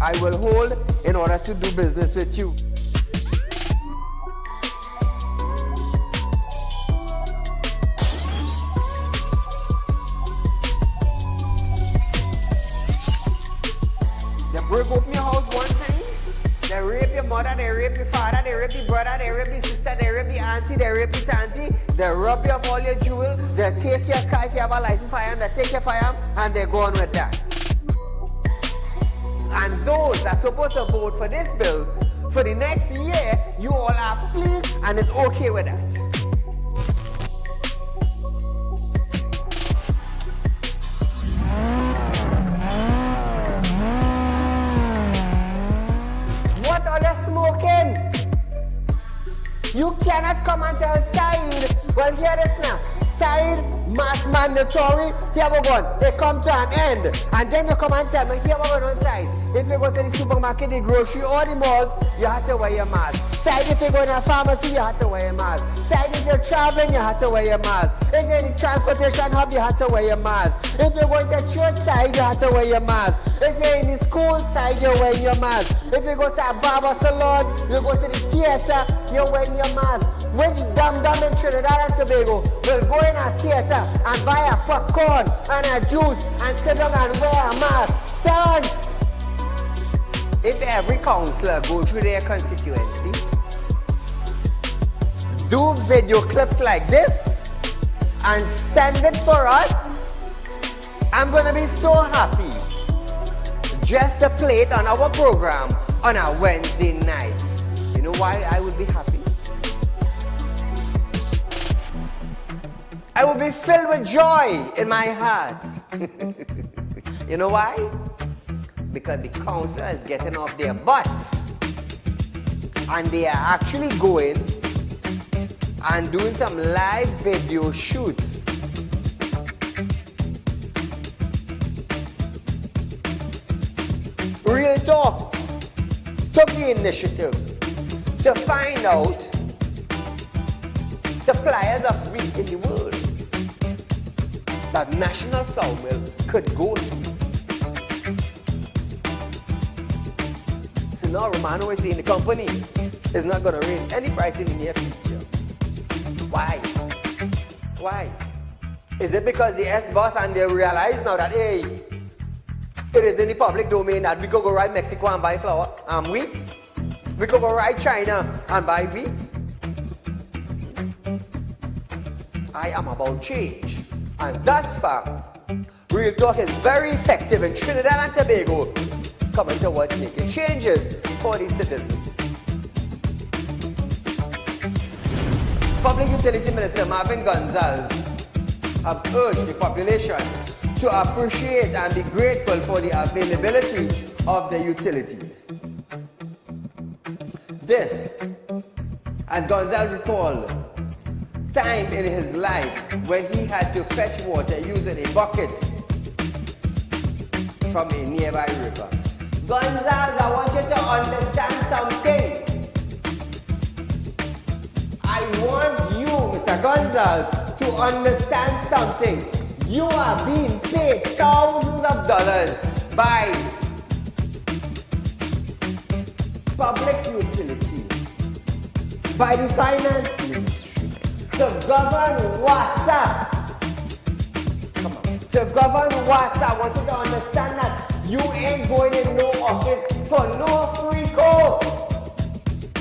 I will hold in order to do business with you. They break open your house one time, they rape your mother, they rape your father, they rape your brother, they rape your sister, they rape your auntie, they rape your auntie, they rob you of all your jewels, they take your car if you have a license firearm, they take your firearm, and they go on with that. And those that are supposed to vote for this bill, for the next year, you all are pleased and it's okay with that. What are they smoking? You cannot come and tell Saieed, well, hear this now. Saieed, mass mandatory, here we go. It come to an end. And then you come and tell me, here we go on Saieed. If you go to the supermarket, the grocery, or the malls, you have to wear your mask. Saieed, if you go in a pharmacy, you have to wear your mask. Saieed, if you're traveling, you have to wear your mask. If you're in the transportation hub, you have to wear your mask. If you're going to church side, you have to wear your mask. If you're in the school side, you're wearing your mask. If you go to a barber salon, you go to the theater, you're wearing your mask. Which dum-dum in Trinidad and Tobago will go in a theater and buy a popcorn and a juice and sit down and wear a mask? Thanks! If every councillor go through their constituency, do video clips like this and send it for us, I'm gonna be so happy just to play it on our program on a Wednesday night. You know why I would be happy? I will be filled with joy in my heart. You know why? Because the councillor is getting off their butts and they are actually going and doing some live video shoots. Real Talk took the initiative to find out suppliers of wheat in the world that National Flour Mill could go to. So now Romano is saying the company is not going to raise any price in the near future. Why? Why? Is it because the S-boss and they realize now that, hey, it is in the public domain that we could go right Mexico and buy flour and wheat? We could go right China and buy wheat? I am about change. And thus far, Real Talk is very effective in Trinidad and Tobago, coming towards making changes for the citizens. Public Utility Minister Marvin Gonzalez have urged the population to appreciate and be grateful for the availability of the utilities. This, as Gonzalez recalled, time in his life when he had to fetch water using a bucket from a nearby river. Gonzalez, I want you to understand something. I want you, Mr. Gonzalez, to understand something. You are being paid thousands of dollars by public utility, by the finance ministry, to govern Wasa. Come on. To govern Wasa, I want you to understand that you ain't going in no office for no free code.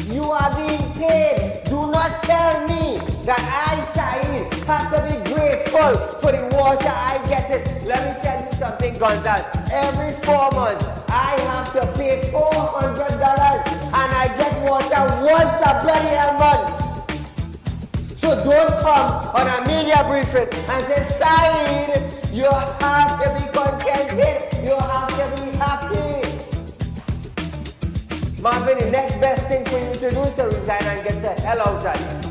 You are being paid. Do not tell me that I, Saieed, have to be grateful for the water I get it. Let me tell you something, Gonzalez. Every 4 months, I have to pay $400 and I get water once a bloody month. So don't come on a media briefing and say, Saieed, you have to be contented. You have to be happy. Marvin, the next best thing for you to do is to resign and get the hell out of here.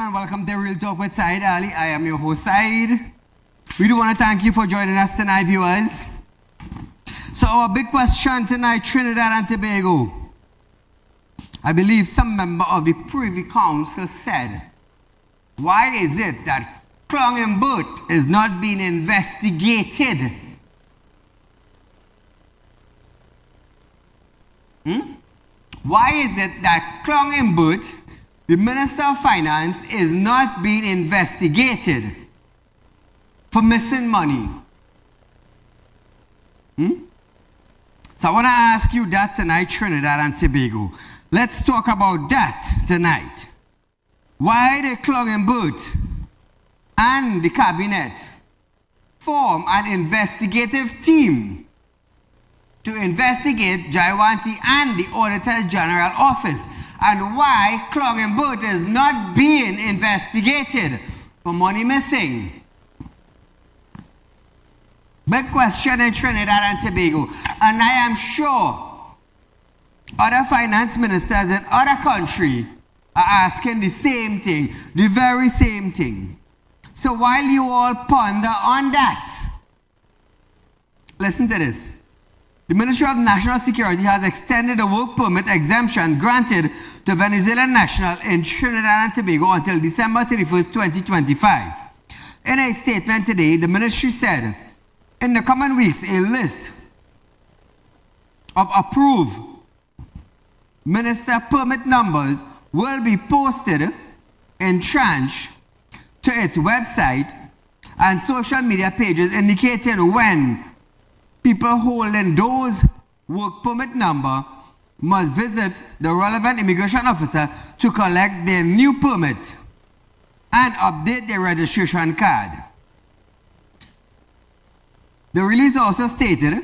and welcome to Real Talk with Saieed Ali. I am your host, Saieed. We do want to thank you for joining us tonight, viewers. So our big question tonight, Trinidad and Tobago. I believe some member of the Privy Council said, why is it that Clong and Boat is not being investigated? Why is it that Clong and Boat, the Minister of Finance, is not being investigated for missing money? So I want to ask you that tonight, Trinidad and Tobago. Let's talk about that tonight. Why did Clong and Boat and the Cabinet form an investigative team to investigate Jaiwanti and the Auditor General Office? And why Clong and Boat is not being investigated for money missing? Big question in Trinidad and Tobago. And I am sure other finance ministers in other countries are asking the same thing, the very same thing. So while you all ponder on that, listen to this. The Ministry of National Security has extended the work permit exemption granted to Venezuelan nationals in Trinidad and Tobago until December 31st, 2025. In a statement today, the ministry said, in the coming weeks, a list of approved minister permit numbers will be posted in tranche to its website and social media pages indicating when people holding those work permit number must visit the relevant immigration officer to collect their new permit and update their registration card. The release also stated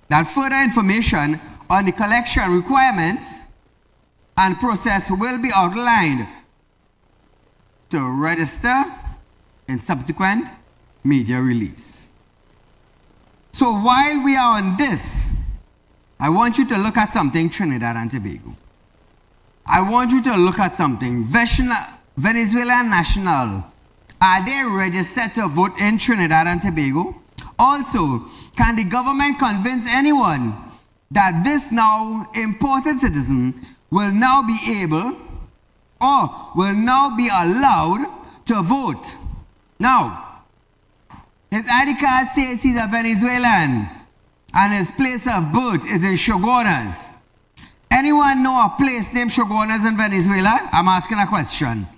that further information on the collection requirements and process will be outlined to register in subsequent media release. So while we are on this, I want you to look at something, Trinidad and Tobago. I want you to look at something. Venezuelan national, are they registered to vote in Trinidad and Tobago? Also, can the government convince anyone that this now imported citizen will now be able or will now be allowed to vote? Now, his ID card says he's a Venezuelan and his place of birth is in Shogunas. Anyone know a place named Shogunas in Venezuela? I'm asking a question.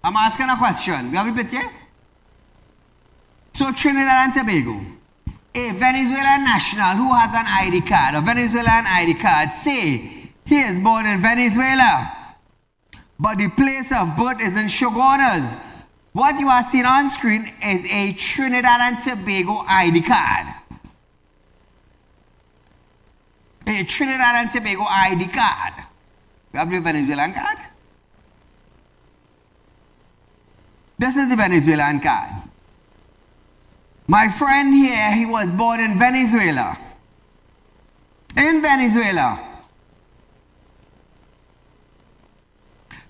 I'm asking a question. We have a picture? So Trinidad and Tobago, a Venezuelan national who has an ID card, a Venezuelan ID card, say he is born in Venezuela, but the place of birth is in Shogunas. What you are seeing on screen is a Trinidad and Tobago ID card. A Trinidad and Tobago ID card. You have the Venezuelan card? This is the Venezuelan card. My friend here, he was born in Venezuela. In Venezuela.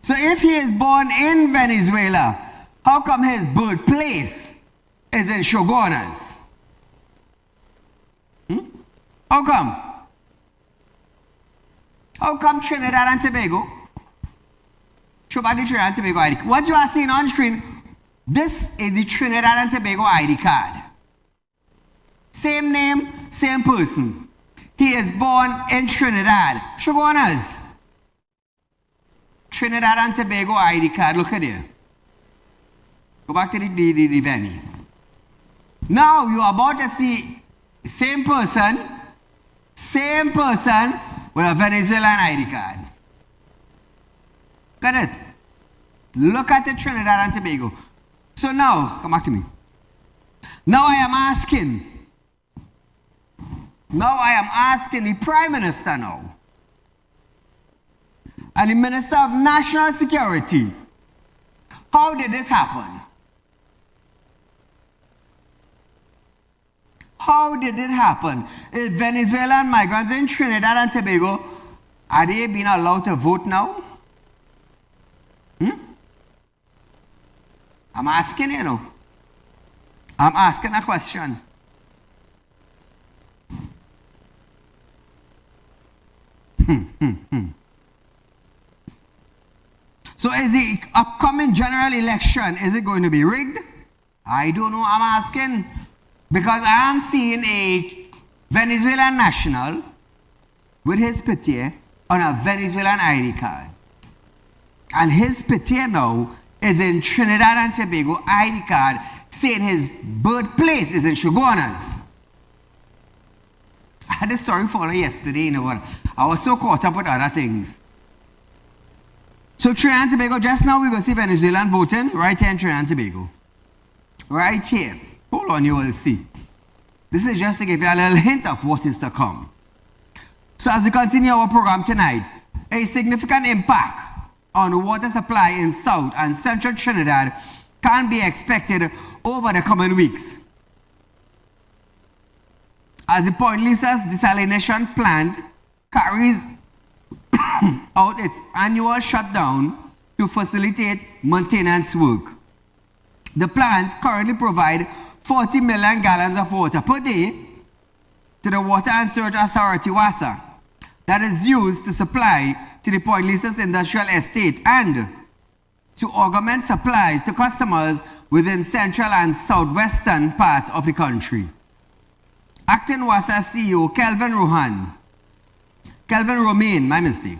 So if he is born in Venezuela, how come his birthplace is in Shogunas? How come? How come Trinidad and Tobago? Show back the Trinidad and Tobago ID. What you are seeing on screen, this is the Trinidad and Tobago ID card. Same name, same person. He is born in Trinidad. Shogunas. Trinidad and Tobago ID card. Look at it. Go back to the venue. Now you are about to see the same person with a Venezuelan ID card. Look at it. Look at the Trinidad and Tobago. So now, come back to me. Now I am asking the Prime Minister now, and the Minister of National Security, how did this happen? How did it happen? Is Venezuelan migrants in Trinidad and Tobago, are they being allowed to vote now? I'm asking, you know. I'm asking a question. So is the upcoming general election, is it going to be rigged? I don't know, I'm asking. Because I am seeing a Venezuelan national with his picture on a Venezuelan ID card. And his picture now is in Trinidad and Tobago ID card saying his birthplace is in Shogunas. I had a story follow yesterday, you know what? I was so caught up with other things. So Trinidad and Tobago, just now we're going to see Venezuelan voting right here in Trinidad and Tobago. Right here. Hold on, you will see. This is just to give you a little hint of what is to come. So as we continue our program tonight, a significant impact on water supply in South and Central Trinidad can be expected over the coming weeks. As the Point Lisa's desalination plant carries out its annual shutdown to facilitate maintenance work. The plant currently provides 40 million gallons of water per day to the Water and Sewage Authority, Wasa, that is used to supply to the Point Lisa's industrial estate and to augment supplies to customers within central and southwestern parts of the country. Acting Wasa CEO Kelvin Romain, my mistake,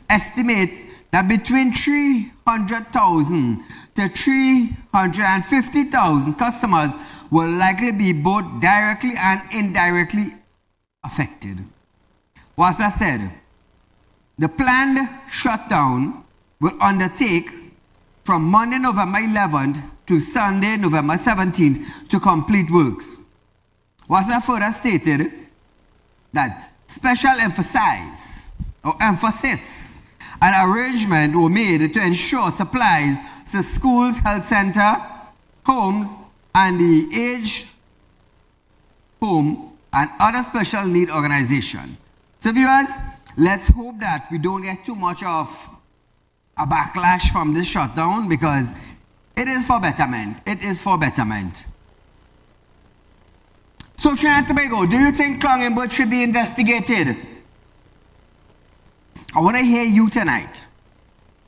estimates that between 300,000 to 350,000 customers will likely be both directly and indirectly affected. Wasa said, the planned shutdown will undertake from Monday, November 11th to Sunday, November 17th to complete works. Wasa further stated that special emphasis and arrangement were made to ensure supplies to schools, health center, homes, and the aged home and other special need organizations. So viewers, let's hope that we don't get too much of a backlash from this shutdown because it is for betterment. It is for betterment. So Trinidad and Tobago, do you think Clongenberg should be investigated? I want to hear you tonight.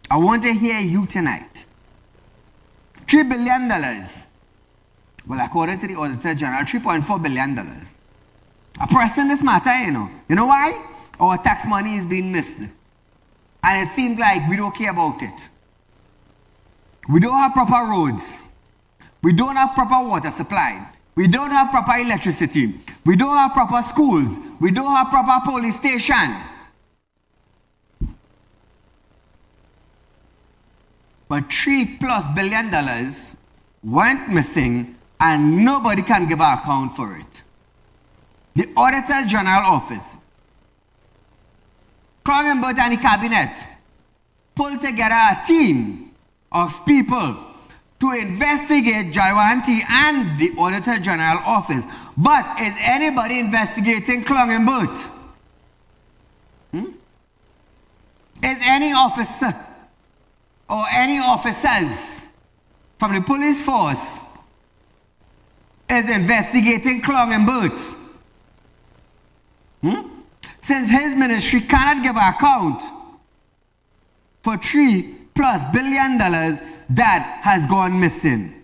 I want to hear you tonight. $3 billion. Well, according to the Auditor General, $3.4 billion. A pressing this matter, you know. You know why? Our tax money is being missed. And it seems like we don't care about it. We don't have proper roads. We don't have proper water supply. We don't have proper electricity. We don't have proper schools. We don't have proper police station. But $3+ billion went missing and nobody can give an account for it. The Auditor General Office, Clongenberg and the Cabinet pulled together a team of people to investigate Jaiwanti and the Auditor General Office. But is anybody investigating Clongenberg? Is any officer or any officers from the police force is investigating Clongenberg? Since his ministry cannot give an account for $3+ billion that has gone missing.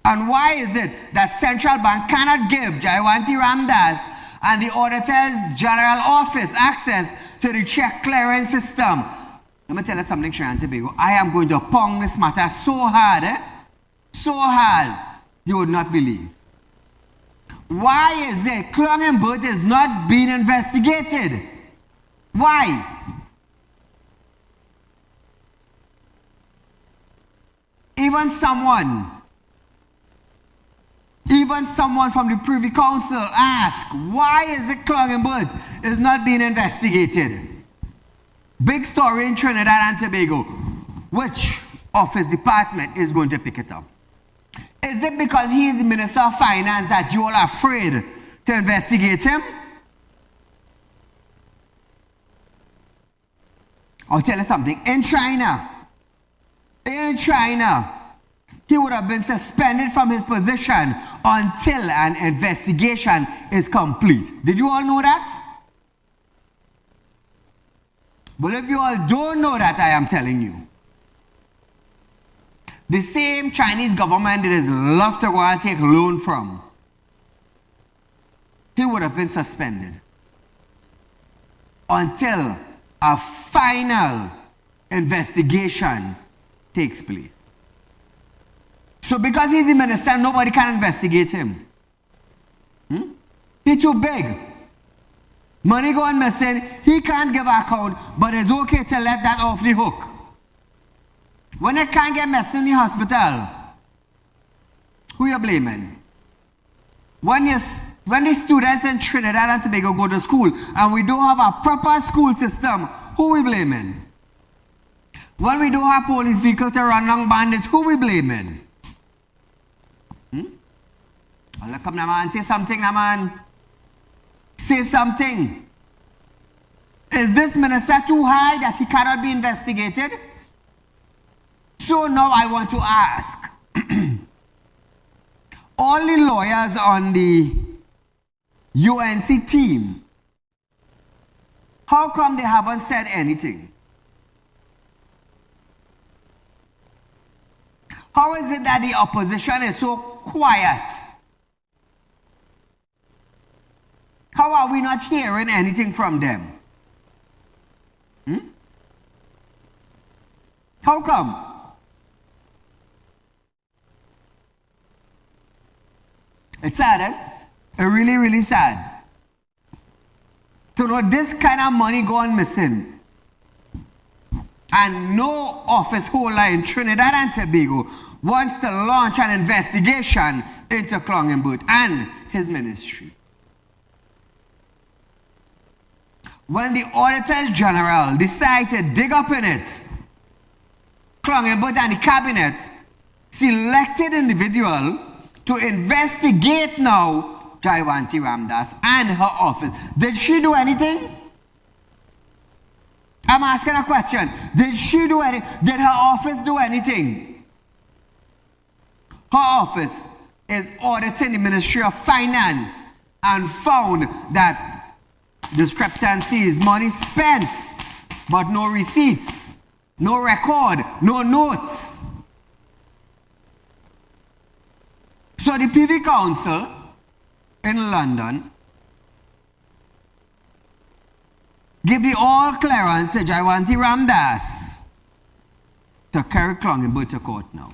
And why is it that Central Bank cannot give Jaiwanti Ramdas and the Auditor's General Office access to the check clearance system? Let me tell you something, Trinidad and Tobago. I am going to pong this matter so hard, so hard, you would not believe. Why is it Clongenberg is not being investigated? Why? Even someone from the Privy Council asked, why is it Clongenberg is not being investigated? Big story in Trinidad and Tobago. Which office department is going to pick it up? Is it because he is the Minister of Finance that you all are afraid to investigate him? I'll tell you something. In China, he would have been suspended from his position until an investigation is complete. Did you all know that? Well, if you all don't know that, I am telling you. The same Chinese government that is love to go and take loan from, he would have been suspended until a final investigation takes place. So because he's the minister, nobody can investigate him. He's too big. Money gone missing, he can't give account, but it's okay to let that off the hook. When they can't get missing in the hospital, who you blaming? When the students in Trinidad and Tobago go to school and we don't have a proper school system, who we blaming? When we don't have police vehicle to run down bandits, who we blaming? Well, come now, man, say something now, man. Say something. Is this minister too high that he cannot be investigated? So now I want to ask all the lawyers on the UNC team, how come they haven't said anything? How is it that the opposition is so quiet? How are we not hearing anything from them? How come? It's sad, eh? Really, really sad. To know this kind of money gone missing and no office holder in Trinidad and Tobago wants to launch an investigation into Clongenboot and his ministry. When the Auditors General decide to dig up in it, Clongenboot and the cabinet selected individual to investigate now Jayawanti Ramdas and her office. Did she do anything? I'm asking a question. Did she do anything? Did her office do anything? Her office is auditing the Ministry of Finance and found that discrepancies, money spent, but no receipts, no record, no notes. So the PV Council in London give the all clearance to Jayawanti Ramdas to carry Clongenboot to court now.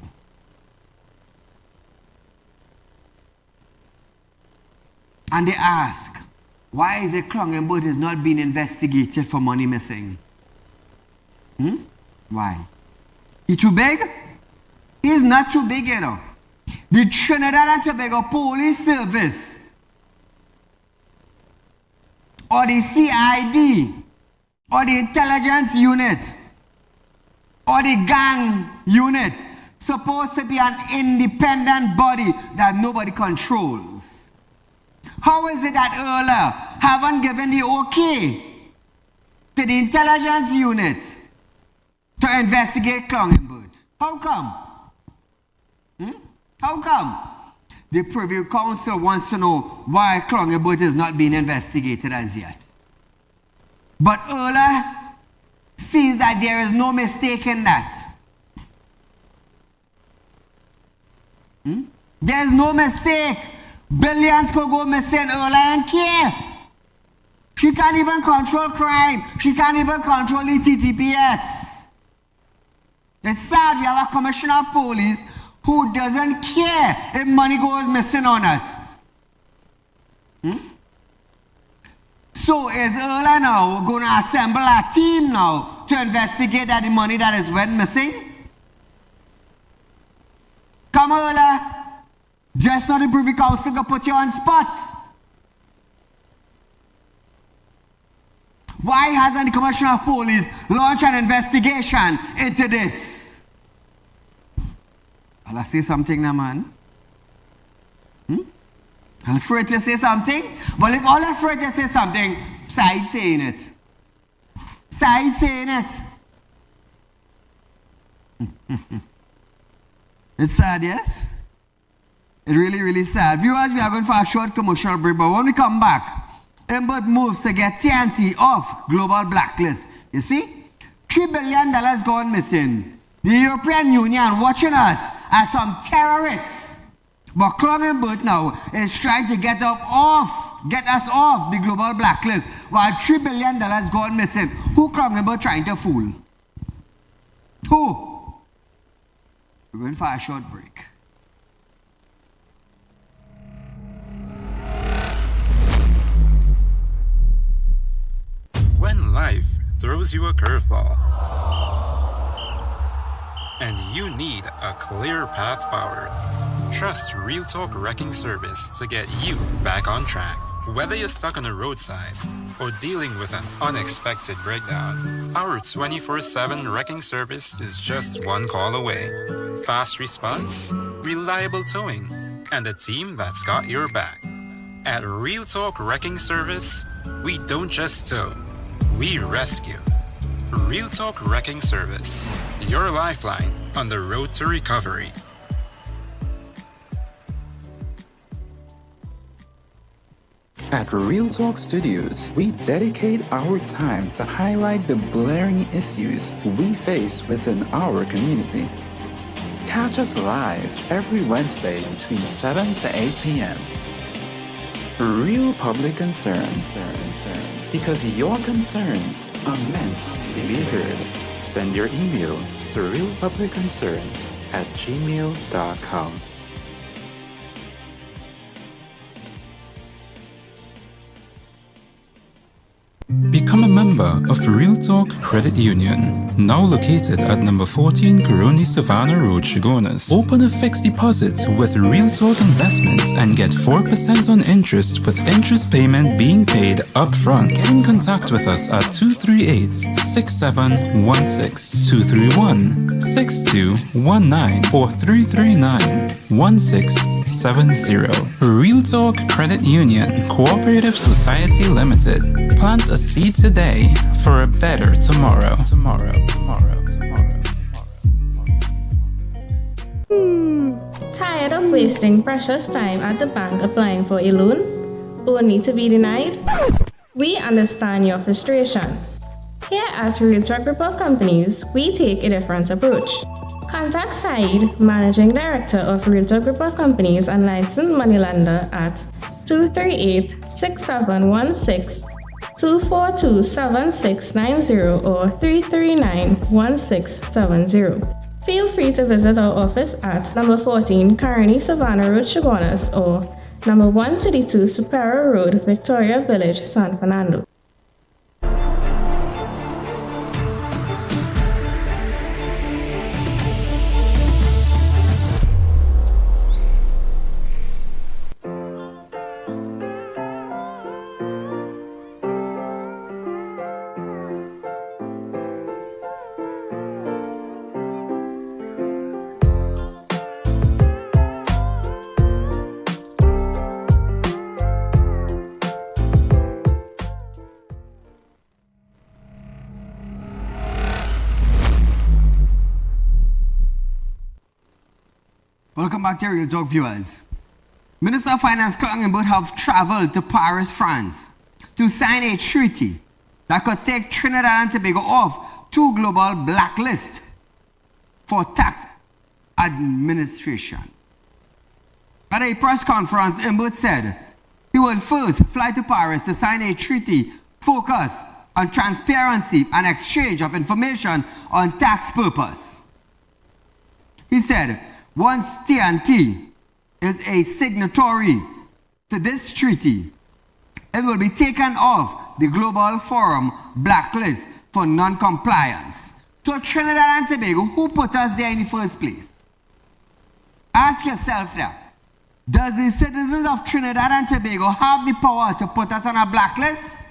And they ask, why is it Clongenboot is not being investigated for money missing? Why? He too big? He's not too big, you know. The Trinidad and Tobago Police Service or the CID or the intelligence unit or the gang unit supposed to be an independent body that nobody controls. How is it that earlier haven't given the okay to the intelligence unit to investigate Clongenboot? How come? How come? The Privy Council wants to know why Clongenboot is not being investigated as yet. But Ola sees that there is no mistake in that. There's no mistake. Billions could go missing Ola and care. She can't even control crime. She can't even control the TTPS. It's sad we have a commissioner of police who doesn't care if money goes missing or not. So is Erla now going to assemble a team now to investigate that the money that is went missing? Come Erla, just not the Privy Council to put you on spot. Why hasn't the Commissioner of Police launched an investigation into this? I'll say something now, man. I'm afraid to say something. Well, if all afraid to say something, Saieed saying it. Saieed saying it. It's sad, yes? It really, really sad. Viewers, we are going for a short commercial break, but when we come back, Embed moves to get TNT off global blacklist. You see? $3 billion gone missing. The European Union watching us as some terrorists. But Clungenberg now is trying to get us off the global blacklist while $3 billion gone missing. Who Clungenberg trying to fool? Who? We're going for a short break. When life throws you a curveball and you need a clear path forward, trust Real Talk Wrecking Service to get you back on track. Whether you're stuck on the roadside or dealing with an unexpected breakdown, our 24/7 wrecking service is just one call away. Fast response, reliable towing, and a team that's got your back. At Real Talk Wrecking Service, we don't just tow, we rescue. Real Talk Wrecking Service, your lifeline on the road to recovery. At Real Talk Studios, we dedicate our time to highlight the glaring issues we face within our community. Catch us live every Wednesday between 7 to 8 p.m. Real Public Concern. Because your concerns are meant to be heard. Send your email to realpublicconcerns@gmail.com. Become a member of Real Talk Credit Union, now located at number 14 Coroni Savannah Road, Chagonas. Open a fixed deposit with Real Talk Investments and get 4% on interest with interest payment being paid up front. Get in contact with us at 238-6716, 231-6219 or 339-1670. Real Talk Credit Union Cooperative Society Limited. Plant a seed today for a better tomorrow. Tired of wasting precious time at the bank applying for a loan, only to be denied? We understand your frustration. Here at Real Talk Group of Companies, we take a different approach. Contact Saieed, Managing Director of Real Talk Group of Companies and licensed moneylender at 238-6716, 242-7690 or 339-1670. Feel free to visit our office at number 14 Coroni Savannah Road, Chagonas or number 132 Superior Road, Victoria Village, San Fernando. Welcome back to Real Talk, viewers. Minister of Finance Clungenberg have traveled to Paris, France to sign a treaty that could take Trinidad and Tobago off two global blacklist for tax administration. At a press conference, Embed said he will first fly to Paris to sign a treaty focused on transparency and exchange of information on tax purpose. He said, once TNT is a signatory to this treaty, it will be taken off the Global Forum blacklist for non-compliance. So Trinidad and Tobago, who put us there in the first place? Ask yourself that. Does the citizens of Trinidad and Tobago have the power to put us on a blacklist?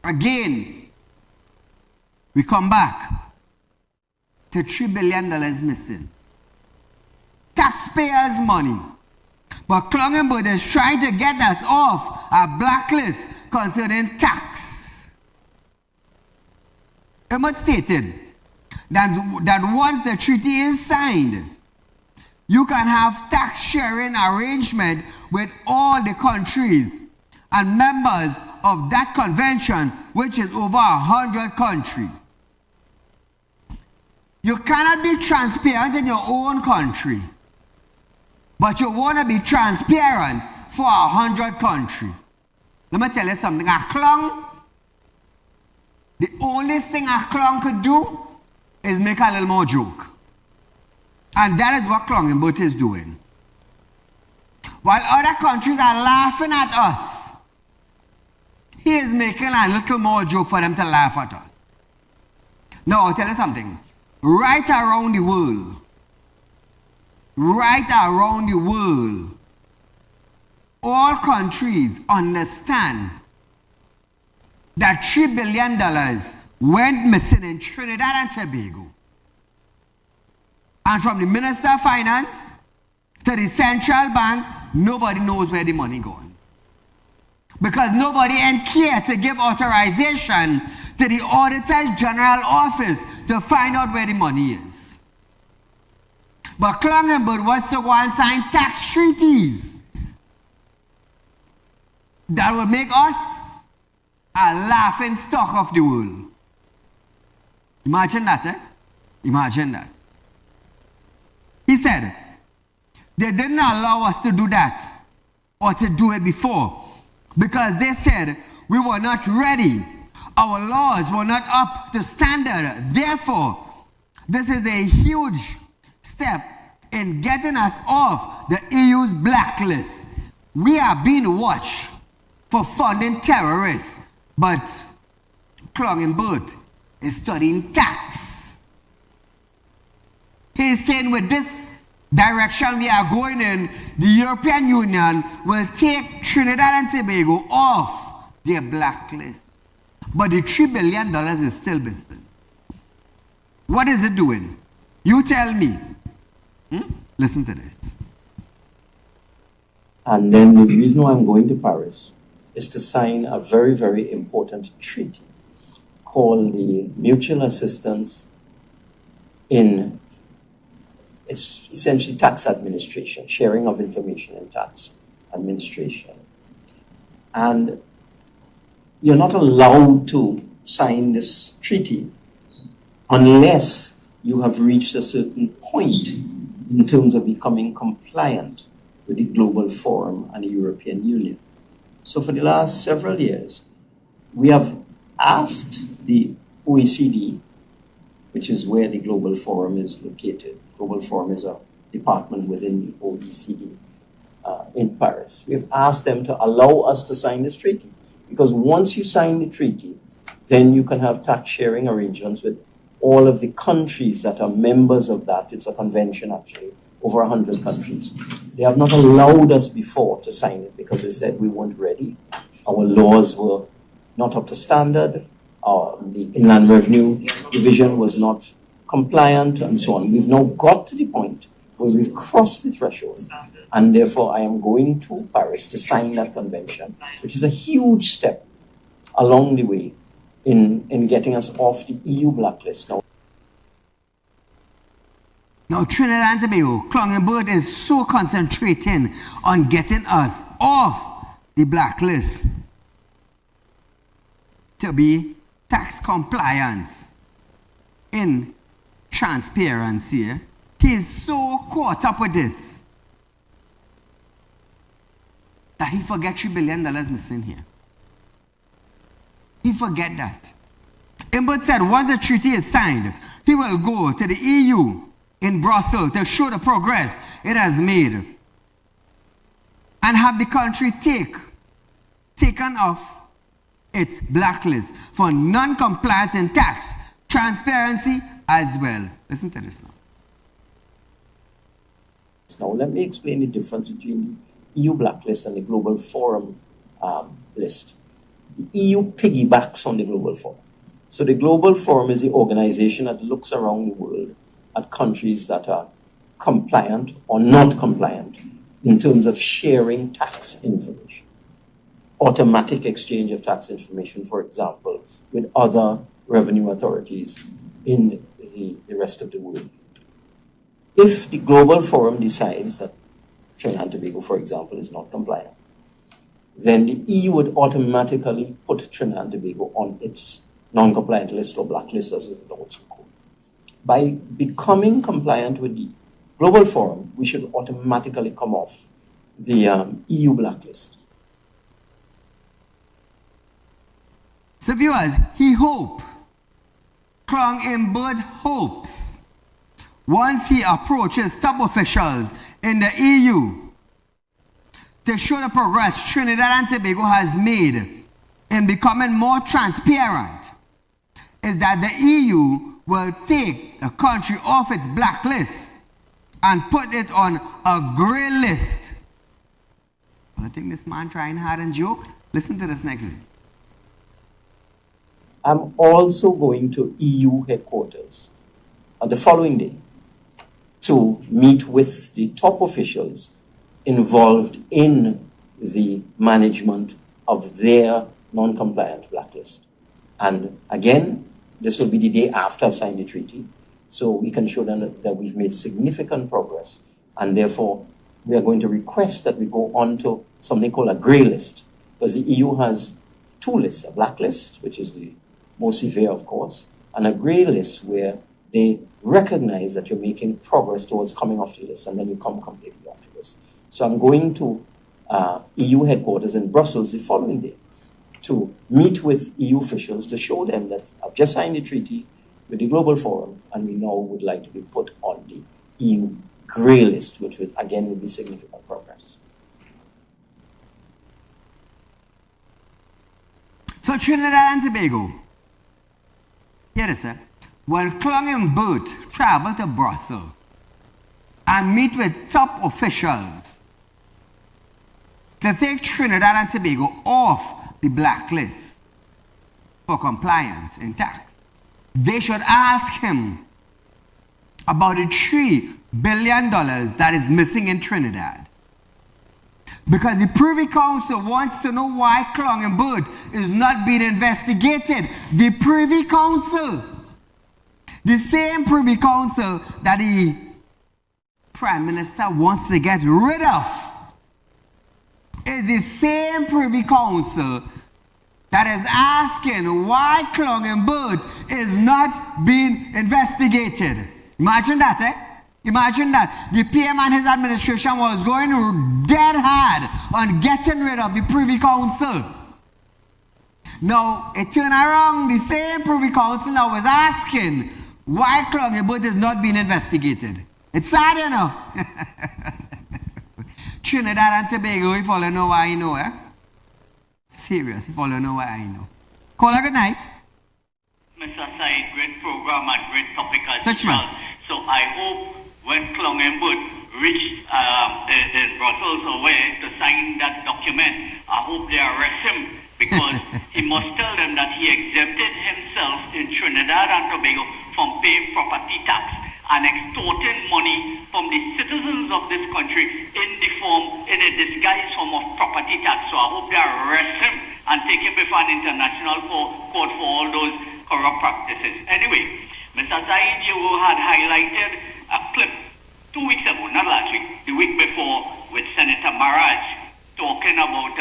Again, we come back to $3 billion missing. Taxpayers' money. But Clungenberg is trying to get us off a blacklist concerning tax. Emmett stated that once the treaty is signed, you can have tax sharing arrangement with all the countries and members of that convention, which is over 100 countries. You cannot be transparent in your own country, but you want to be transparent for 100 countries. Let me tell you something. A clown, the only thing a clown could do is make a little more joke. And that is what Clongenboot is doing. While other countries are laughing at us, he is making a little more joke for them to laugh at us. Now, I'll tell you something. Right around the world, all countries understand that $3 billion went missing in Trinidad and Tobago. And from the Minister of Finance to the Central Bank, nobody knows where the money gone. Because nobody cared to give authorization to the Auditor General Office to find out where the money is. But Clongenboot wants to go and sign tax treaties that will make us a laughing stock of the world. Imagine that, eh? Imagine that. He said, they didn't allow us to do that or to do it before because they said we were not ready. Our laws were not up to standard. Therefore, this is a huge step in getting us off the EU's blacklist. We are being watched for funding terrorists, but Clongenboot is studying tax. He is saying with this direction we are going in, the European Union will take Trinidad and Tobago off their blacklist. But the $3 billion is still missing. What is it doing? You tell me. Listen to this. And then the reason why I'm going to Paris is to sign a very, very important treaty called the Mutual Assistance in, it's essentially tax administration, sharing of information in tax administration. And you're not allowed to sign this treaty unless you have reached a certain point in terms of becoming compliant with the Global Forum and the European Union. So for the last several years, we have asked the OECD, which is where the Global Forum is located. Global Forum is a department within the OECD in Paris. We have asked them to allow us to sign this treaty. Because once you sign the treaty, then you can have tax sharing arrangements with all of the countries that are members of that. It's a convention, actually, over 100 countries. They have not allowed us before to sign it because they said we weren't ready. Our laws were not up to standard. The Inland Revenue Division was not compliant, and so on. We've now got to the point where we've crossed the threshold. And therefore, I am going to Paris to sign that convention, which is a huge step along the way in getting us off the EU blacklist. Now, Trinidad and Tobago, Clongenboot is so concentrating on getting us off the blacklist to be tax compliance in transparency. He is so caught up with this that he forget $3 billion missing here. He forget that. Imbert said once the treaty is signed, he will go to the EU in Brussels to show the progress it has made and have the country taken off its blacklist for non-compliance in tax, transparency as well. Listen to this now. Now, let me explain the difference between the EU blacklist and the Global Forum list. The EU piggybacks on the Global Forum. So the Global Forum is the organization that looks around the world at countries that are compliant or not compliant in terms of sharing tax information. Automatic exchange of tax information, for example, with other revenue authorities in the rest of the world. If the Global Forum decides that Trinidad and Tobago, for example, is not compliant, then the EU would automatically put Trinidad and Tobago on its non-compliant list or blacklist, as is also called. By becoming compliant with the Global Forum, we should automatically come off the EU blacklist. So viewers, he hope, Clung in Bird hopes, once he approaches top officials in the EU to show the progress Trinidad and Tobago has made in becoming more transparent, is that the EU will take the country off its blacklist and put it on a grey list. Well, I think this man trying hard and joke. Listen to this next one. I'm also going to EU headquarters on the following day to meet with the top officials involved in the management of their non-compliant blacklist. And again, this will be the day after I've signed the treaty, so we can show them that we've made significant progress, and therefore we are going to request that we go on to something called a grey list, because the EU has two lists, a black list, which is the most severe, of course, and a grey list where they recognize that you're making progress towards coming off the list, and then you come completely off the list. So I'm going to EU headquarters in Brussels the following day to meet with EU officials to show them that I've just signed the treaty with the Global Forum, and we now would like to be put on the EU grey list, which would, again, would be significant progress. So Trinidad and Tobago, hear this, sir. When Clung and Bert travel to Brussels and meet with top officials to take Trinidad and Tobago off the blacklist for compliance in tax, they should ask him about the $3 billion that is missing in Trinidad. Because the Privy Council wants to know why Clung and Bert is not being investigated. The Privy Council, the same Privy Council that the Prime Minister wants to get rid of, is the same Privy Council that is asking why Clung and Bert is not being investigated. Imagine that, eh? Imagine that. The PM and his administration was going dead hard on getting rid of the Privy Council. Now, it turned around, the same Privy Council now is asking why Clung and Bert is not being investigated. It's sad, you know. Trinidad and Tobago, if all you know why I know, eh? Serious, if all you know why I know. Call a good night. Mr. Said, great program and great topic as Such well. man. So I hope when Clung and Bert reach in Brussels or where to sign that document, I hope they arrest him, because he must tell them that he exempted himself in Trinidad and Tobago from paying property tax and extorting money from the citizens of this country in a disguised form of property tax. So I hope they arrest him and take him before an international court for all those corrupt practices. Anyway, Mr. Said, you had highlighted a clip 2 weeks ago, not last week, the week before, with Senator Maraj talking about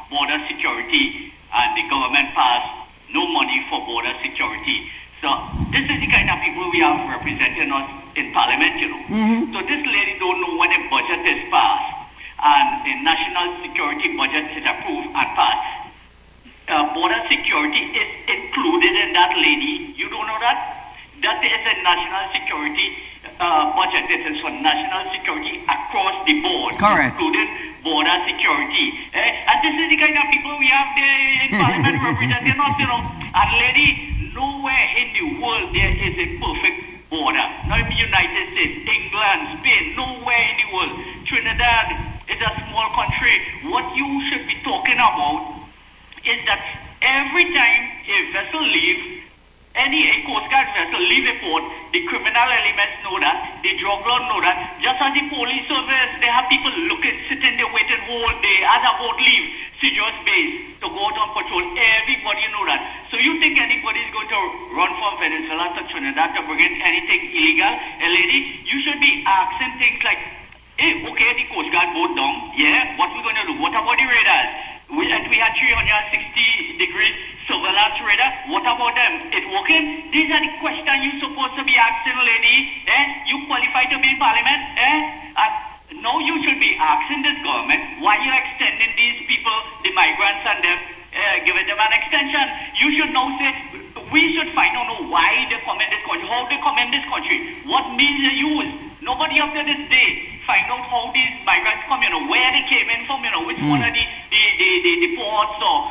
border security, and the government passed no money for border security. So this is the kind of people we have representing us in Parliament, you know. So this lady don't know when a budget is passed and a national security budget is approved and passed. Border security is included in that, lady. You don't know that? That is a national security budget. This is for national security across the board, correct, including border security. And this is the kind of people we have there in Parliament representing us, you know. And lady, nowhere in the world there is a perfect border. Not in the United States, England, Spain, nowhere in the world. Trinidad is a small country. What you should be talking about is that every time a vessel leaves, a Coast Guard vessel leave a port, the criminal elements know that, the drug lord know that. Just as the police service, they have people looking, sitting there waiting all day as a boat leave. serious base to go out on patrol. Everybody know that. So you think anybody is going to run from Venezuela to Trinidad to bring in anything illegal? And lady, you should be asking things like, hey, okay, the Coast Guard boat down. Yeah, what we going to do? What about the radars? We had 360-degree surveillance radar. What about them? It working? These are the questions you're supposed to be asking, lady. You qualify to be in parliament? Now you should be asking this government why you're extending these people, the migrants and them, giving them an extension. You should now say, we should find out why they come in this country, how they come in this country, what means they use. Nobody up to this day find out how these migrants come, where they came in from, which one of the ports or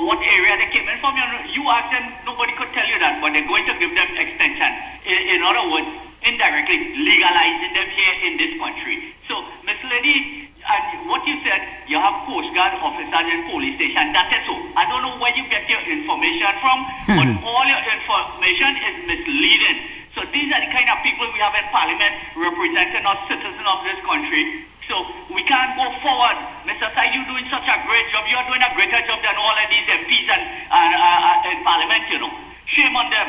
what area they came in from. You ask them, nobody could tell you that, but they're going to give them extension. In other words, indirectly legalizing them here in this country. So, Miss Lady, and what you said, you have Coast Guard officers in police station. That is so. I don't know where you get your information from, but all your information is misleading. So these are the kind of people we have in Parliament representing us, citizens of this country. So we can't go forward. Mr. Said, you're doing such a great job. You're doing a greater job than all of these MPs in Parliament, Shame on them.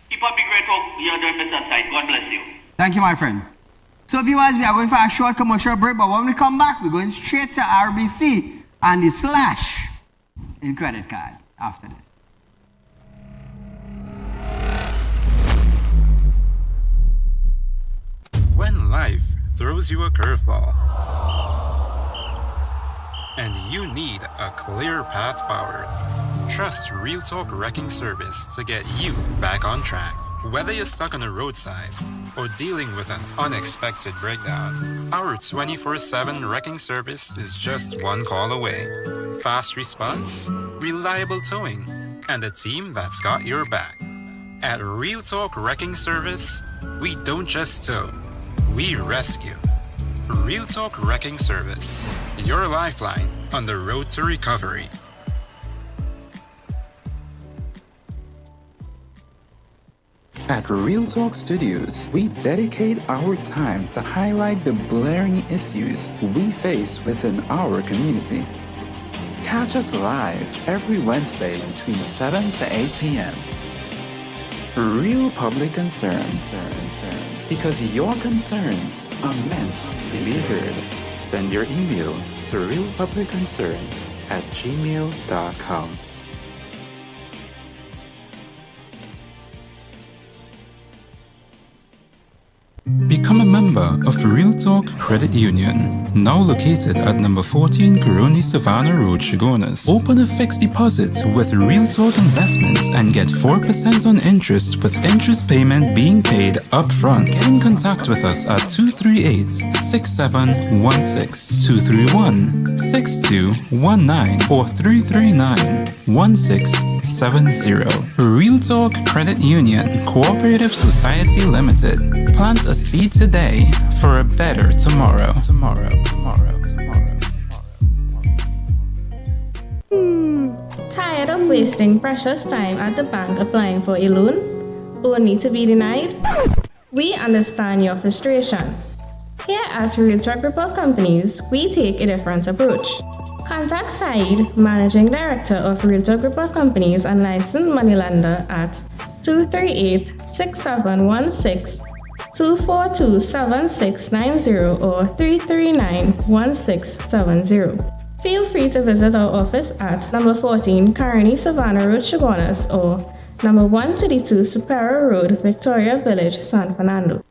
Keep up the great work you're doing, Mr. Said. God bless you. Thank you, my friend. So viewers, we are going for a short commercial break, but when we come back, we're going straight to RBC and the slash in credit card after this. When life throws you a curveball and you need a clear path forward, trust Real Talk Wrecking Service to get you back on track. Whether you're stuck on the roadside or dealing with an unexpected breakdown, our 24/7 wrecking service is just one call away. Fast response, reliable towing, and a team that's got your back. At Real Talk Wrecking Service, we don't just tow, we rescue. Real Talk Wrecking Service, your lifeline on the road to recovery. At Real Talk Studios, we dedicate our time to highlight the blaring issues we face within our community. Catch us live every Wednesday between 7 to 8 p.m. Real Public Concern. Because your concerns are meant to be heard. Send your email to realpublicconcerns@gmail.com. Become a member of Real Talk Credit Union, now located at number 14 Coroni Savannah Road, Chagonas. Open a fixed deposit with Real Talk Investments and get 4% on interest with interest payment being paid up front. Get in contact with us at 238-6716, 231-6219 or 339-1670. Real Talk Credit Union Cooperative Society Limited. Plant a seed today for a better tomorrow. Tired of wasting precious time at the bank applying for a loan, only to be denied? We understand your frustration. Here at Real Talk Report Companies, we take a different approach. Contact Saieed, Managing Director of Real Talk Report Companies and licensed moneylender at 238-6716, 242-7690 or 339-1670. Feel free to visit our office at number 14 Coroni Savannah Road, Chagonas or number 132 Superior Road, Victoria Village, San Fernando.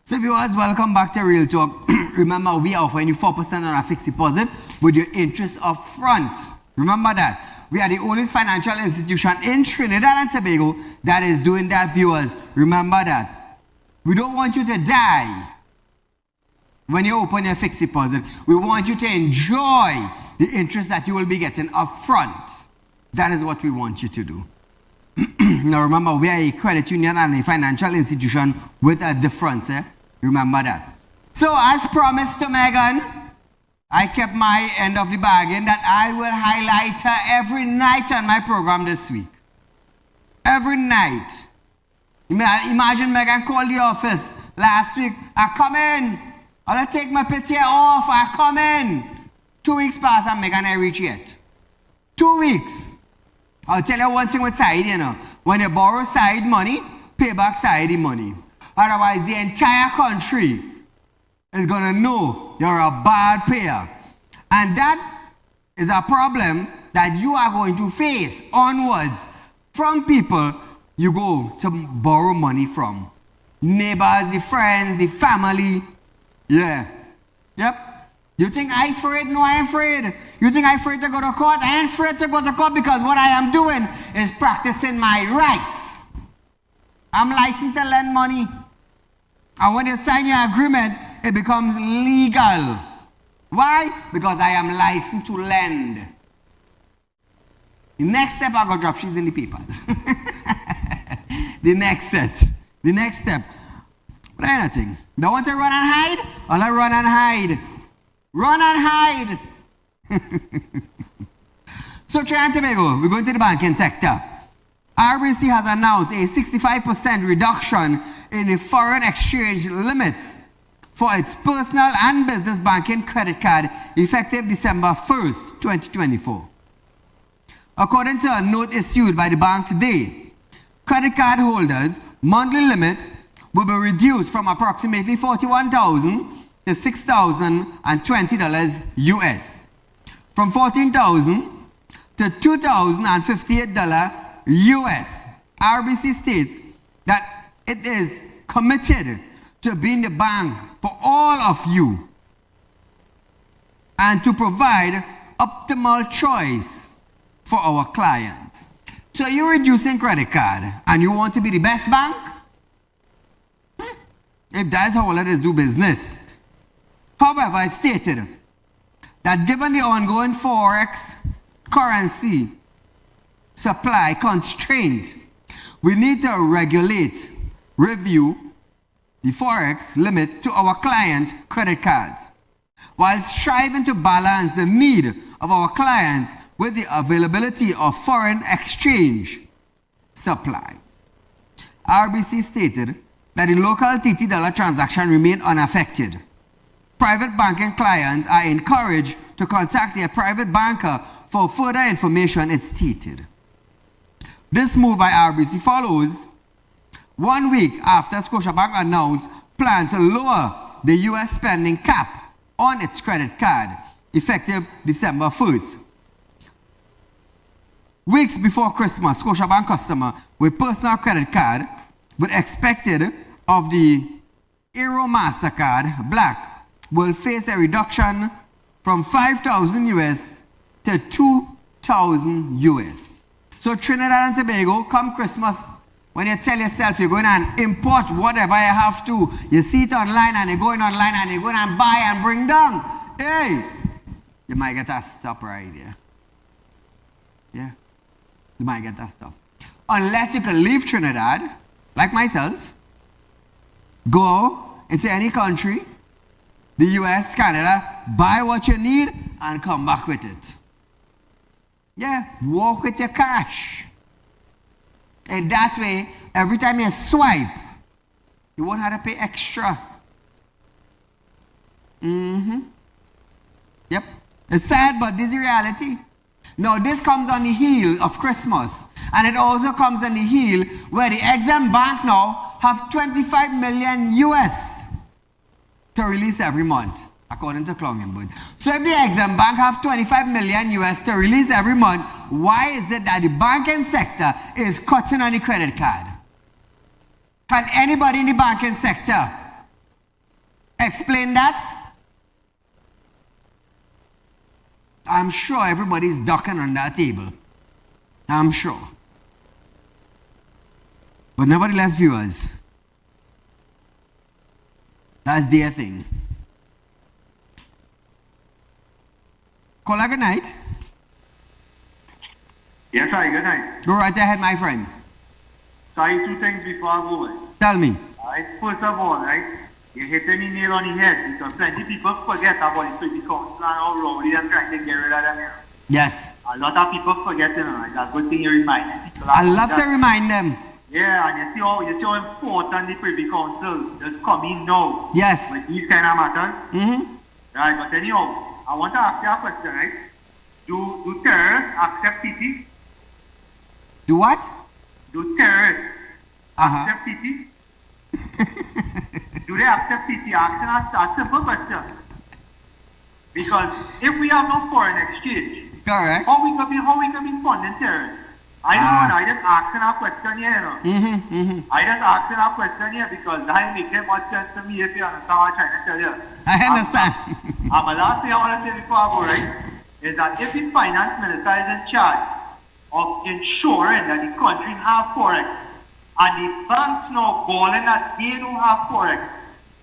So viewers, welcome back to Real Talk. Remember, we are offering you 4% on our fixed deposit with your interest up front. Remember that. we are the only financial institution in Trinidad and Tobago that is doing that, viewers. Remember that. We don't want you to die when you open your fixed deposit. We want you to enjoy the interest that you will be getting up front. That is what we want you to do. Now remember, we are a credit union and a financial institution with a difference. Remember that. So as promised to Megan, I kept my end of the bargain that I will highlight her every night on my program this week. Every night. Imagine Megan called the office last week. I come in. I'll take my pity off. I come in. 2 weeks pass and Megan ain't reach yet. 2 weeks. I'll tell you one thing with Saieed, you know. When you borrow Saieed money, pay back Saieed money. Otherwise, the entire country is going to know you're a bad payer. And that is a problem that you are going to face onwards from people you go to borrow money from. Neighbors, the friends, the family. Yeah. Yep. You think I'm afraid? No, I ain't afraid. You think I'm afraid to go to court? I ain't afraid to go to court because what I am doing is practicing my rights. I'm licensed to lend money. And when you sign your agreement, it becomes legal. Why? Because I am licensed to lend. The next step, I got drop sheets in the papers. The next step. But anything. Don't want to run and hide? I'll run and hide. Run and hide. So Trinidad and Tobago, we're going to the banking sector. RBC has announced a 65% reduction in the foreign exchange limits for its personal and business banking credit card effective December 1st, 2024. According to a note issued by the bank today, credit card holders' monthly limit will be reduced from approximately $41,000 to $6,020 US, from $14,000 to $2,058 US. RBC states that it is committed to being the bank for all of you and to provide optimal choice for our clients. So you're reducing credit card and you want to be the best bank? If that's how let us do business. However, it's stated that given the ongoing forex currency supply constraint, we need to review the forex limit to our client credit cards, while striving to balance the need of our clients with the availability of foreign exchange supply. RBC stated that the local TT dollar transaction remained unaffected. Private banking clients are encouraged to contact their private banker for further information, it stated. This move by RBC follows 1 week after Scotiabank announced plan to lower the US spending cap on its credit card, effective December 1st. Weeks before Christmas, Scotiabank customer with personal credit card but expected of the Euro MasterCard Black will face a reduction from 5,000 US to 2,000 US. So Trinidad and Tobago, come Christmas, when you tell yourself you're going to import whatever you have to, you see it online and you're going online and you're going to buy and bring down, hey, you might get that stop right there. Yeah, you might get that stop. Unless you can leave Trinidad, like myself, go into any country, the US, Canada, buy what you need and come back with it. Yeah, walk with your cash. And that way, every time you swipe, you won't have to pay extra. Yep. It's sad, but this is reality. Now, this comes on the heel of Christmas. And it also comes on the heel where the Exim Bank now have 25 million US to release every month, according to Clongenwood. So if the Exim Bank have 25 million US to release every month, why is it that the banking sector is cutting on the credit card? Can anybody in the banking sector explain that? I'm sure everybody's ducking on that table. I'm sure. But nevertheless, viewers, that's their thing. Caller, good night. Yes, hi, good night. Go right ahead, my friend. Sorry, two things before I go. Tell me. Right, first of all, right, you hit any nail on the head because plenty people forget about the Privy Council and how rowdy and trying to get rid of them here. Yes. A lot of people forget, you know, it's a good thing you remind people. I love to remind them. Yeah, and you see how important the Privy Council is coming now. Yes. With these kind of matters. Mm-hmm. Right, but anyhow, I want to ask you a question, right? Do terrorists accept treaties? Do what? Do terrorists accept treaties? Do they accept treaty action? That's a simple question. Because if we have no foreign exchange, correct. how we can be funding terrorists? I don't know. I just asking a question here, you know. I just asking a question here because that makes much sense to me if you understand what I'm trying to tell you. I understand. And my last thing I want to say before I go, right, is that if the finance minister is in charge of ensuring that the country have forex, and the banks now balling that they don't have forex,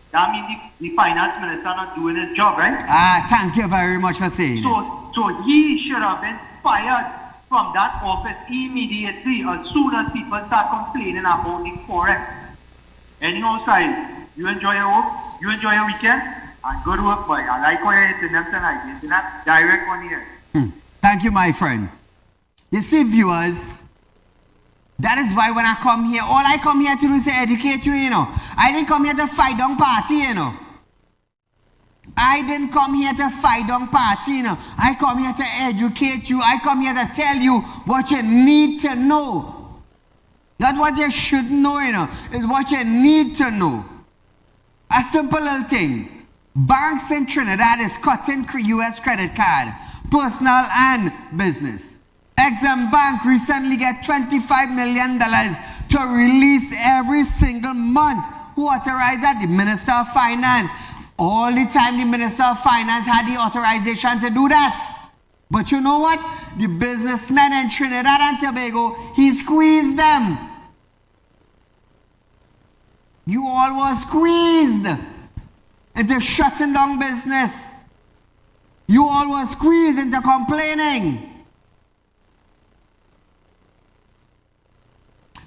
that means the finance minister not doing his job, right? Thank you very much for saying it. So he should have been fired from that office immediately as soon as people start complaining about the forex. Anyhow, Saeed, you enjoy your work, you enjoy your weekend, and good work, boy. I like how you're hitting them tonight. You're hitting that direct on here. Thank you, my friend. You see, viewers, that is why when I come here, all I come here to do is to educate you, you know. I didn't come here to fight down party, you know. I didn't come here to fight down party, you know. I come here to educate you. I come here to tell you what you need to know. Not what you should know, you know. It's what you need to know. A simple little thing. Banks in Trinidad is cutting U.S. credit card, personal and business. Exim Bank recently get $25 million to release every single month. Who authorized that? The Minister of Finance. All the time the Minister of Finance had the authorization to do that. But you know what? The businessmen in Trinidad and Tobago, he squeezed them. You all were squeezed into shutting down business. You all were squeezed into complaining.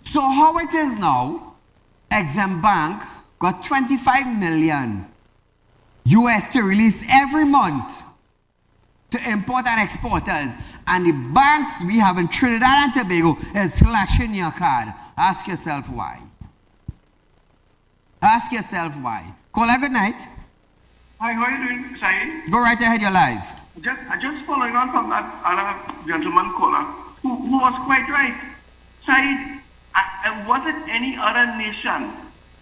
So how it is now, Exim Bank got 25 million US to release every month to import and exporters. And the banks we have in Trinidad and Tobago is slashing your card. Ask yourself why. Ask yourself why. Caller, good night. Hi, how are you doing, Saeed? Go right ahead, you're live. Just following on from that other gentleman caller who was quite right. Saeed, was it any other nation?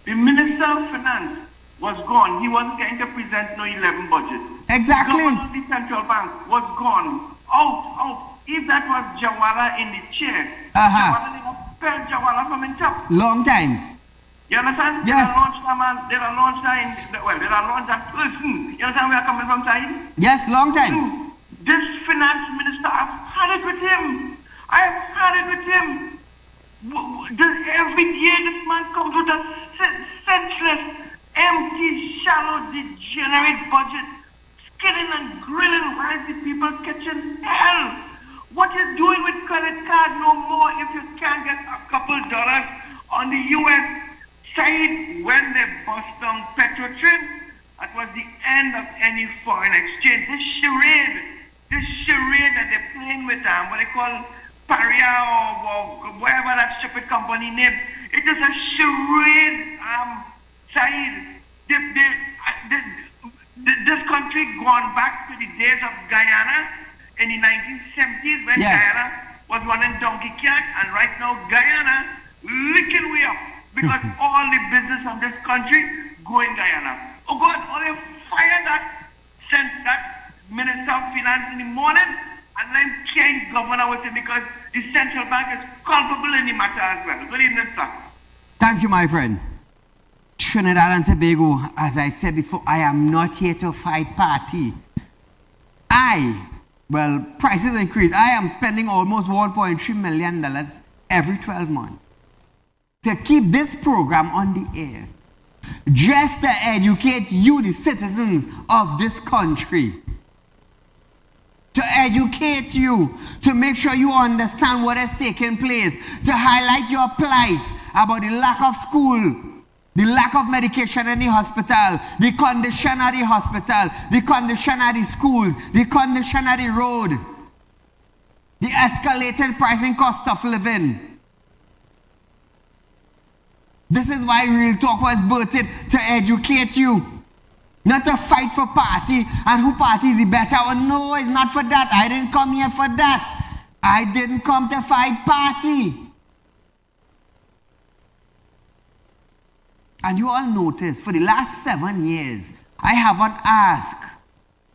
The Minister of Finance was gone. He wasn't going to present no 11 budget. Exactly. The governor of the central bank was gone. Out. If that was Jawara in the chair, Jawara did not spell Jawara from the top. Long time. You understand? Yes. They are launched that person. You understand where I'm coming from, Saeed? Yes, long time. This finance minister, I've had it with him. Every year this man comes with a senseless, empty, shallow, degenerate budget. Skinning and grilling while the people catching hell. What you doing with credit card no more if you can't get a couple dollars on the US side when they bust down Petrotrin? That was the end of any foreign exchange. This charade that they're playing with what they call Paria or whatever that stupid company name. It is a charade, Saeed. This country gone back to the days of Guyana in the 1970s when Guyana was running donkey cat, and right now Guyana licking way up because all the business of this country go in Guyana. Oh God, only fire that, sent that Minister of Finance in the morning, and then change governor with him because the central bank is culpable in the matter as well. Good evening, sir. Thank you, my friend. Trinidad and Tobago, as I said before, I am not here to fight party. I well, prices increase. I am spending almost $1.3 million every 12 months to keep this program on the air, just to educate you, the citizens of this country. To educate you, to make sure you understand what is taking place, to highlight your plight about the lack of school, the lack of medication in the hospital, the condition of the hospital, the condition of the schools, the condition of the road, the escalated pricing cost of living. This is why Real Talk was birthed, to educate you. Not to fight for party and who party is the better one. No, it's not for that. I didn't come here for that. I didn't come to fight party. And you all notice, for the last 7 years, I haven't asked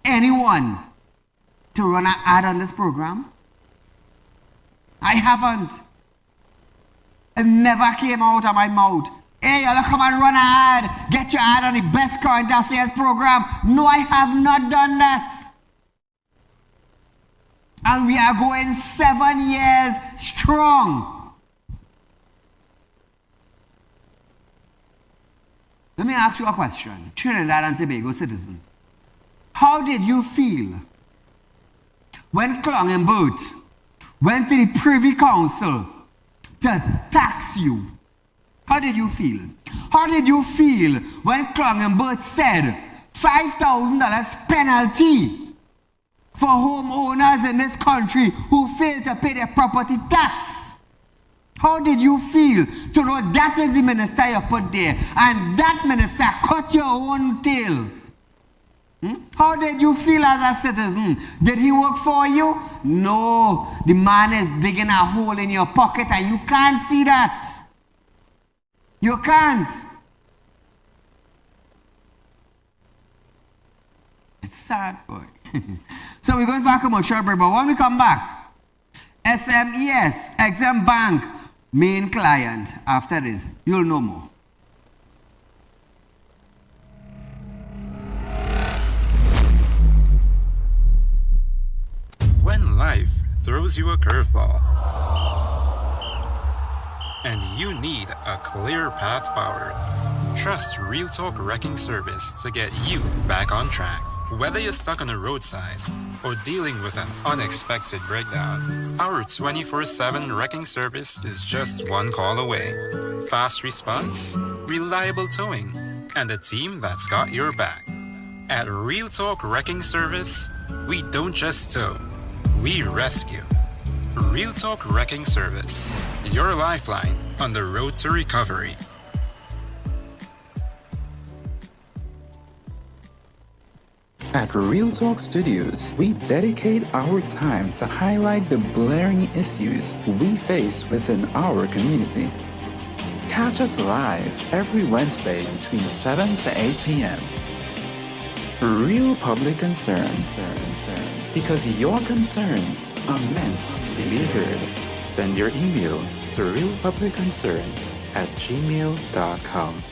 anyone to run an ad on this program. I haven't. It never came out of my mouth. Hey, y'all come and run an ad. Get your ad on the best current affairs program. No, I have not done that. And we are going 7 years strong. Let me ask you a question. Trinidad and Tobago citizens. How did you feel when Clung and Boat went to the Privy Council to tax you? How did you feel? How did you feel when Clung and Boat said $5,000 penalty for homeowners in this country who fail to pay their property tax? How did you feel to know that is the minister you put there and that minister cut your own tail? How did you feel as a citizen? Did he work for you? No. The man is digging a hole in your pocket and you can't see that. You can't. It's sad, boy. So we're going for a commercial break, but when we come back, SMES, Exim Bank, main client. After this, you'll know more. When life throws you a curveball and you need a clear path forward, trust Real Talk Wrecking Service to get you back on track. Whether you're stuck on a roadside or dealing with an unexpected breakdown, our 24/7 wrecking service is just one call away. Fast response, reliable towing, and a team that's got your back. At Real Talk Wrecking Service, we don't just tow, we rescue. Real Talk Wrecking Service, your lifeline on the road to recovery. At Real Talk Studios, we dedicate our time to highlight the blaring issues we face within our community. Catch us live every Wednesday between 7 to 8 p.m. Real Public Concern. Because your concerns are meant to be heard. Send your email to realpublicconcerns@gmail.com.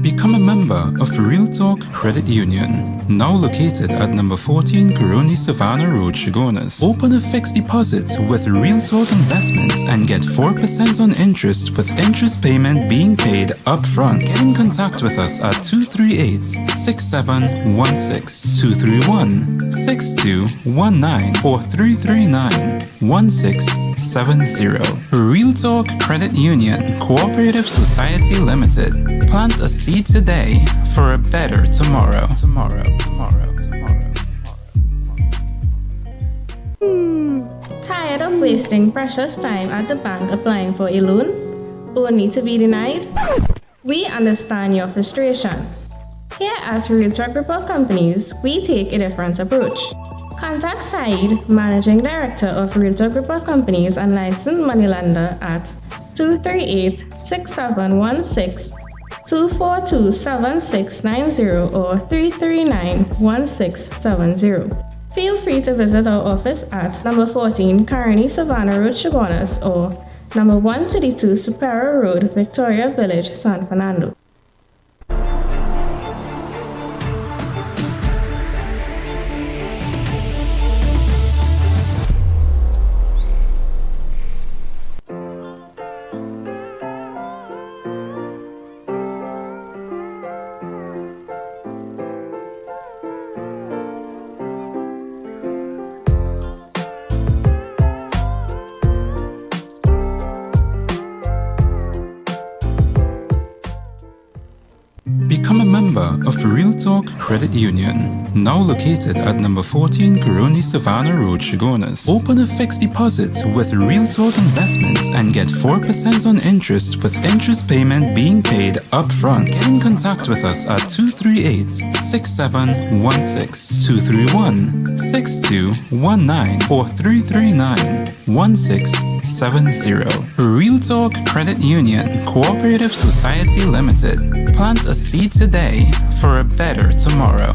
Become a member of Real Talk Credit Union, now located at number 14 Coroni Savannah Road, Chagonas. Open a fixed deposit with Real Talk Investments and get 4% on interest with interest payment being paid up front. Get in contact with us at 238-6716, 231-6219 or 339-1670. Real Talk Credit Union Cooperative Society Limited. Plant a seed today for a better tomorrow. Tired of wasting precious time at the bank applying for a loan, only to be denied? We understand your frustration. Here at Real Talk Group of Companies, we take a different approach. Contact Saieed, Managing Director of Real Talk Group of Companies and licensed moneylender at 238-6716, 242-7690 or 339-1670. Feel free to visit our office at number 14 Coroni Savannah Road, Chagonas or number 132 Superior Road, Victoria Village, San Fernando. Real Talk Credit Union, now located at number 14 Coroni Savannah Road, Chagonas. Open a fixed deposit with Real Talk Investments and get 4% on interest with interest payment being paid up front. Get in contact with us at 238-6716, 231-6219 or 339-1670. Real Talk Credit Union Cooperative Society Limited. Plant a seed today for a better tomorrow.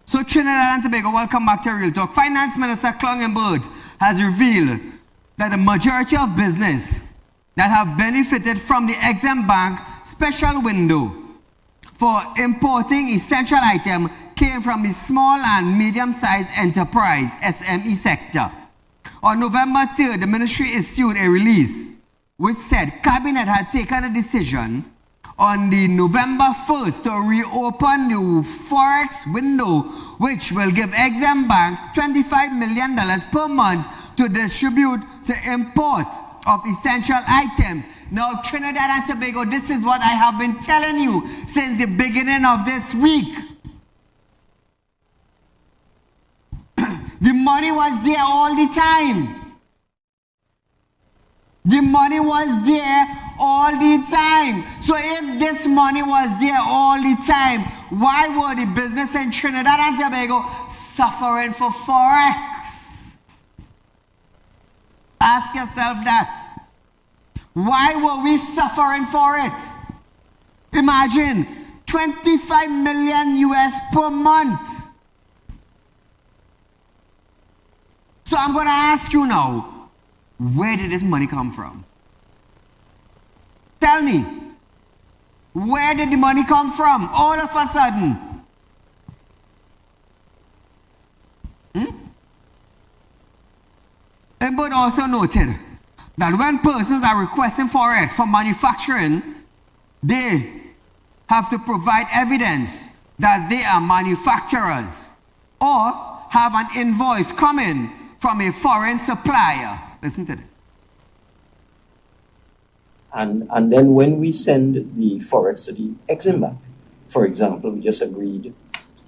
So Trinidad and Tobago, welcome back to Real Talk. Finance Minister Clongenberg has revealed that the majority of business that have benefited from the Exim Bank special window for importing essential items came from the small and medium-sized enterprise SME sector. On November 3rd, the ministry issued a release which said Cabinet had taken a decision on the November 1st to reopen the Forex window, which will give Exim Bank $25 million per month to distribute to import of essential items. Now, Trinidad and Tobago, this is what I have been telling you since the beginning of this week. The money was there all the time. The money was there all the time. So if this money was there all the time, why were the business in Trinidad and Tobago suffering for Forex? Ask yourself that. Why were we suffering for it? Imagine 25 million US per month. So I'm going to ask you now, where did this money come from? Tell me, where did the money come from all of a sudden? But also noted that when persons are requesting Forex for manufacturing, they have to provide evidence that they are manufacturers or have an invoice coming from a foreign supplier. Listen to this. And then when we send the Forex to the Exim Bank, for example, we just agreed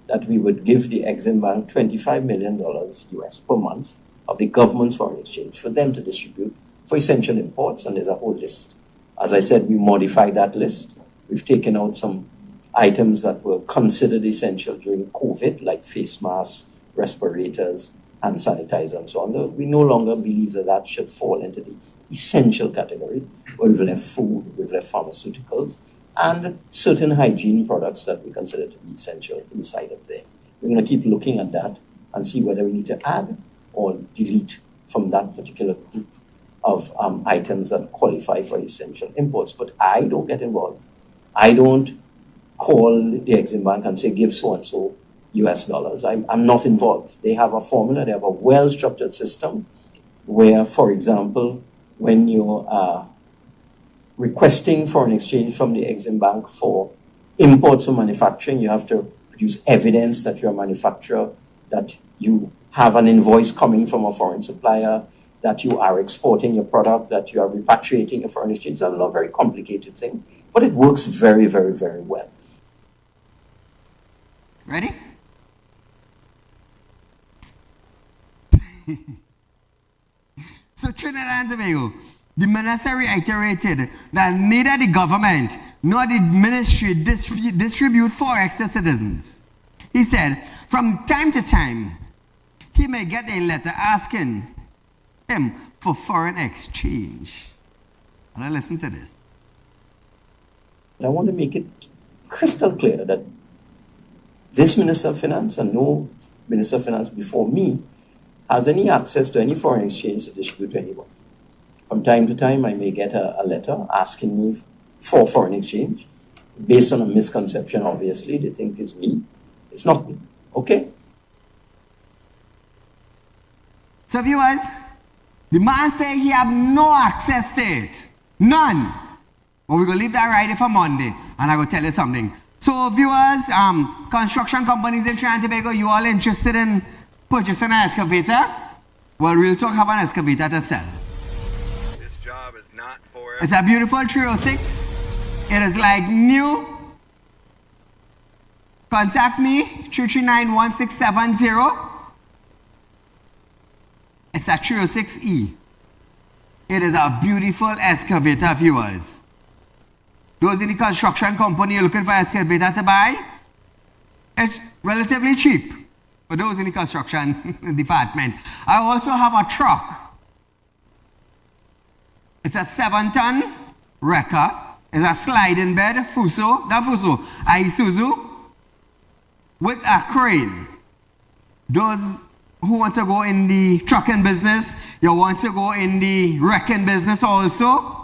that we would give the Exim Bank $25 million US per month of the government's foreign exchange for them to distribute for essential imports, and there's a whole list. As I said, we modified that list. We've taken out some items that were considered essential during COVID, like face masks, respirators, hand sanitizer, and so on. We no longer believe that that should fall into the essential category, where we will have food, we will have pharmaceuticals, and certain hygiene products that we consider to be essential inside of there. We're going to keep looking at that and see whether we need to add or delete from that particular group of items that qualify for essential imports. But I don't get involved. I don't call the Exim Bank and say, give so-and-so US dollars. I'm not involved. They have a formula. They have a well-structured system where, for example, when you are requesting foreign exchange from the Exim Bank for imports or manufacturing, you have to produce evidence that you're a manufacturer, that you have an invoice coming from a foreign supplier, that you are exporting your product, that you are repatriating your foreign exchange. It's a not very complicated thing, but it works very, very, very well. Ready? So Trinidad and Tobago, the minister reiterated that neither the government nor the ministry distribute Forex to citizens. He said, from time to time, he may get a letter asking him for foreign exchange. Now listen to this. I want to make it crystal clear that this Minister of Finance and no Minister of Finance before me has any access to any foreign exchange to distribute to anyone. From time to time, I may get a letter asking me for foreign exchange based on a misconception, obviously. They think it's me. It's not me. Okay? So viewers, the man said he have no access to it. None. But we're going to leave that right here for Monday. And I'm going to tell you something. So viewers, construction companies in Trinidad and Tobago, you all interested in purchasing an excavator? Well, Real Talk have an excavator to sell. This job is not for It's a beautiful 306. It is like new. Contact me, 339-1670. It's a 306E. It is a beautiful excavator, viewers. Those in the construction company looking for excavator to buy, it's relatively cheap for those in the construction department. I also have a truck. It's a 7-ton wrecker. It's a sliding bed, Fuso, not Fuso, Isuzu, with a crane. Those who want to go in the trucking business, you want to go in the wrecking business also,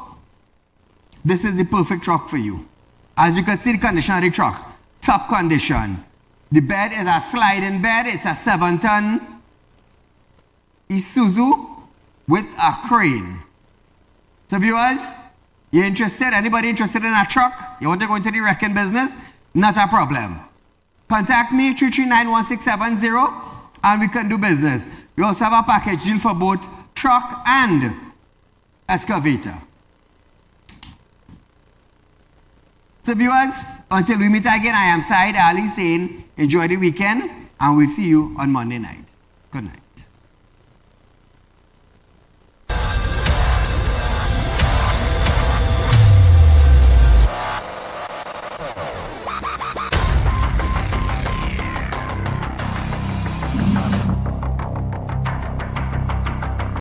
this is the perfect truck for you. As you can see the condition of the truck, top condition. The bed is a sliding bed, it's a 7-ton Isuzu with a crane. So viewers, you're interested? Anybody interested in a truck? You want to go into the wrecking business? Not a problem. Contact me, 339-1670, and we can do business. We also have a package deal for both truck and excavator. So viewers, until we meet again, I am Saieed Ali saying enjoy the weekend, and we'll see you on Monday night. Good night.